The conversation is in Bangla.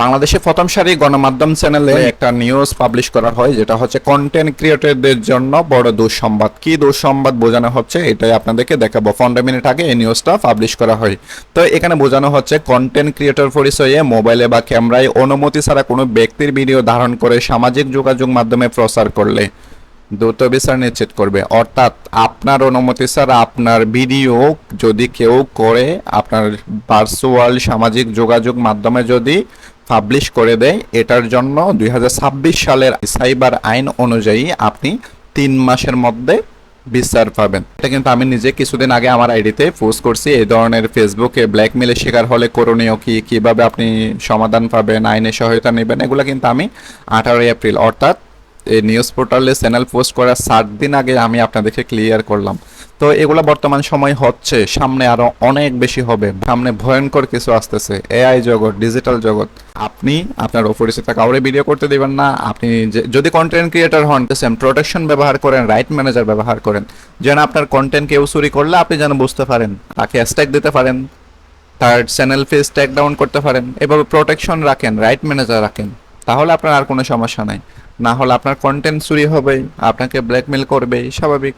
বাংলাদেশে প্রথম সারি গণমাধ্যম চ্যানেলে একটা নিউজ পাবলিশ করা হয়, যেটা হচ্ছে কন্টেন্ট ক্রিয়েটরদের জন্য বড় দুঃসংবাদ। কি দুঃসংবাদ বোঝানো হচ্ছে এটাই আপনাদেরকে দেখাবো। 15 মিনিট আগে এই নিউজটা পাবলিশ করা হয়। তো এখানে বোঝানো হচ্ছে কন্টেন্ট ক্রিয়েটর পরিচয়ে মোবাইলে বা ক্যামেরায় অনুমতি ছাড়া কোনো ব্যক্তির ভিডিও ধারণ করে সামাজিক যোগাযোগ মাধ্যমে প্রচার করলে দ্রুত বিচার নিশ্চিত করবে। অর্থাৎ আপনার অনুমতি ছাড়া আপনার ভিডিও যদি কেউ করে আপনার ভার্চুয়াল সামাজিক যোগাযোগ মাধ্যমে যদি পাবলিশ করে দেয়, এটার জন্য 2026 সালের সাইবার আইন অনুযায়ী আপনি 3 মাসের মধ্যে বিচার পাবেন। এটা কিন্তু আমি নিজে কিছুদিন আগে আমার আইডিতে পোস্ট করছি। এই ধরনের ফেসবুকে ব্ল্যাকমেলের শিকার হলে করণীয় কি, কিভাবে আপনি সমাধান পাবেন, আইনের সহায়তা নেবেন, এগুলো কিন্তু আমি 18 এপ্রিল অর্থাৎ এই নিউজ পোর্টালে চ্যানেল পোস্ট করার 7 দিন আগে আমি আপনাদেরকে ক্লিয়ার করলাম। তো এগুলো বর্তমান সময় হচ্ছে, সামনে আরো অনেক বেশি হবে। সামনে ভয়ঙ্কর কিছু আসতেছে, এআই জগৎ, ডিজিটাল জগৎ। আপনি আপনার অপরিচিত কাউরে ভিডিও করতে দিবেন না। আপনি যদি কন্টেন্ট ক্রিয়েটর হন, সেম প্রোটেকশন ব্যবহার করেন, রাইট ম্যানেজার ব্যবহার করেন, যেন আপনার কন্টেন্ট কেউ চুরি করলে আপনি যেন বুঝতে পারেন, তাকে হ্যাশট্যাগ দিতে পারেন, তার চ্যানেল ফেজ ট্যাগ ডাউন করতে পারেন। এভাবে প্রোটেকশন রাখেন, রাইট ম্যানেজার রাখেন, তাহলে আপনার আর কোনো সমস্যা নাই। না হলে আপনার কন্টেন্ট চুরি হবে, আপনাকে ব্ল্যাকমেল করবে, স্বাভাবিক।